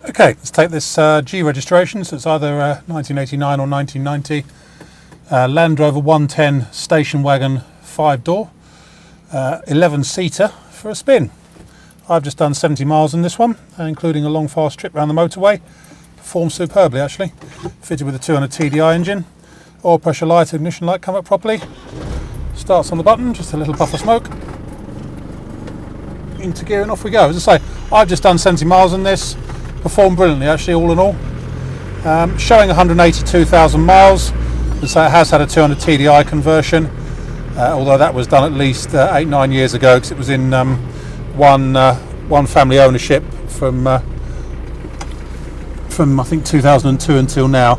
Okay, let's take this G registration, so it's either 1989 or 1990 Land Rover 110 station wagon 5-door, 11-seater for a spin. I've just done 70 miles in this one, including a long fast trip around the motorway. Performed superbly actually. Fitted with a 200 TDI engine. Oil pressure light, ignition light come up properly. Starts on the button, just a little puff of smoke. Into gear and off we go. As I say, I've just done 70 miles in this. Performed brilliantly actually, all in all. Showing 182,000 miles. As I say, it has had a 200 TDI conversion, although that was done at least 8-9 years ago, because it was in one family ownership from I think 2002 until now.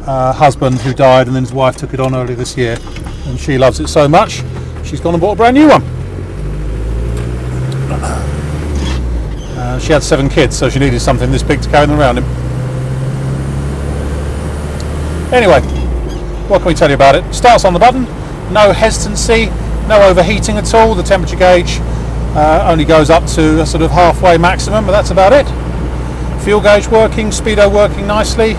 Husband who died, and then his wife took it on earlier this year, and she loves it so much she's gone and bought a brand new one. She had 7 kids, so she needed something this big to carry them around in. Anyway, what can we tell you about it? Starts on the button, no hesitancy, no overheating at all. The temperature gauge only goes up to a sort of halfway maximum, but that's about it. Fuel gauge working, speedo working nicely.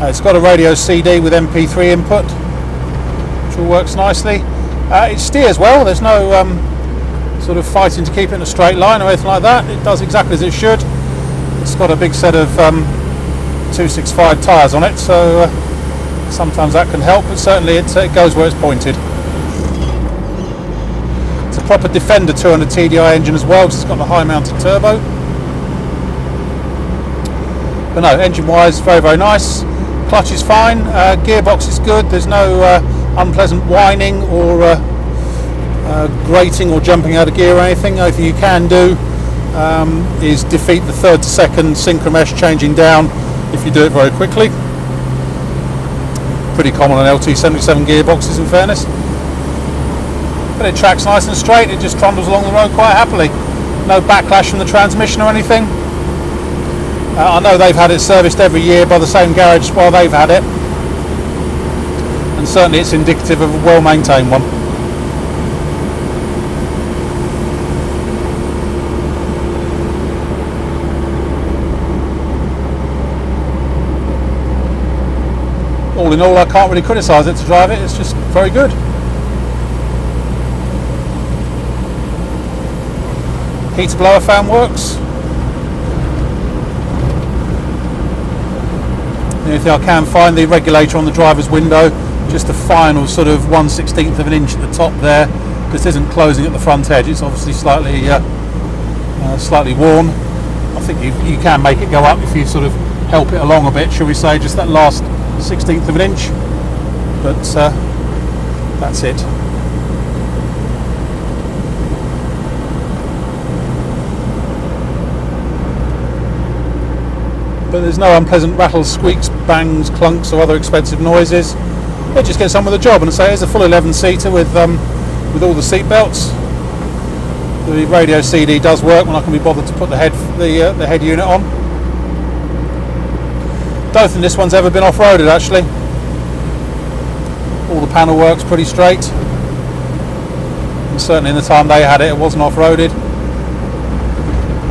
It's got a radio CD with MP3 input, which all works nicely. It steers well, there's no sort of fighting to keep it in a straight line or anything like that. It does exactly as it should. It's got a big set of 265 tyres on it, so sometimes that can help, but certainly it goes where it's pointed. It's a proper Defender 200 TDI engine as well, because it's got a high mounted turbo. But no, engine wise, very, very nice. Clutch is fine, gearbox is good, there's no unpleasant whining or grating or jumping out of gear or anything. The only thing you can do is defeat the 3rd to 2nd synchromesh changing down if you do it very quickly. Pretty common on LT77 gearboxes in fairness. But it tracks nice and straight, it just trundles along the road quite happily. No backlash from the transmission or anything. I know they've had it serviced every year by the same garage while they've had it, and certainly it's indicative of a well maintained one. All in all, I can't really criticise it to drive it, it's just very good. Heater blower fan works. The only thing I can find, the regulator on the driver's window, just a final sort of 1/16 of an inch at the top there. This isn't closing at the front edge, it's obviously slightly worn. I think you can make it go up if you sort of help it along a bit, shall we say, just that last 1/16 of an inch, but that's it. But there's no unpleasant rattles, squeaks, bangs, clunks or other expensive noises. It just gets on with the job, and I say it's a full 11-seater with all the seat belts. The radio CD does work when I can be bothered to put the head unit on. Don't think this one's ever been off-roaded actually. All the panel works pretty straight, and certainly in the time they had it, it wasn't off-roaded.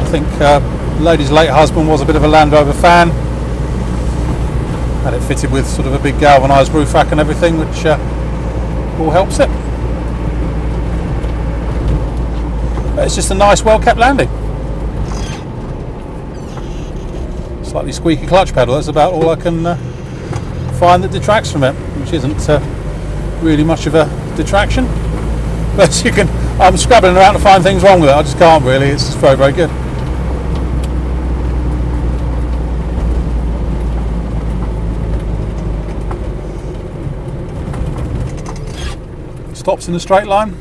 I think the lady's late husband was a bit of a Land Rover fan. Had it fitted with sort of a big galvanised roof rack and everything, which all helps it. But it's just a nice, well-kept landing. Slightly squeaky clutch pedal, that's about all I can find that detracts from it, which isn't really much of a detraction. But as you can, I'm scrabbling around to find things wrong with it, I just can't really, it's just very, very good. Stops in a straight line.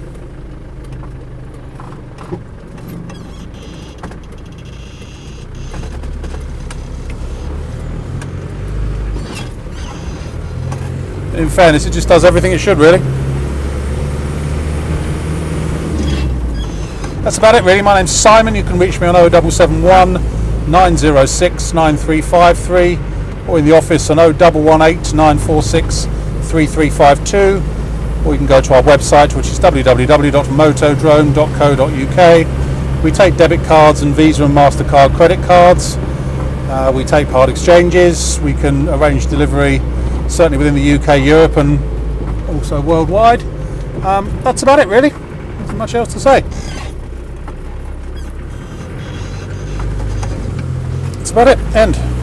In fairness, it just does everything it should, really. That's about it, really. My name's Simon. You can reach me on 0771 906 9353, or in the office on 0118 946 3352, or you can go to our website, which is www.motodrome.co.uk. We take debit cards and Visa and MasterCard credit cards. We take part exchanges, we can arrange delivery certainly within the UK, Europe and also worldwide. That's about it really, there's not much else to say. That's about it, end.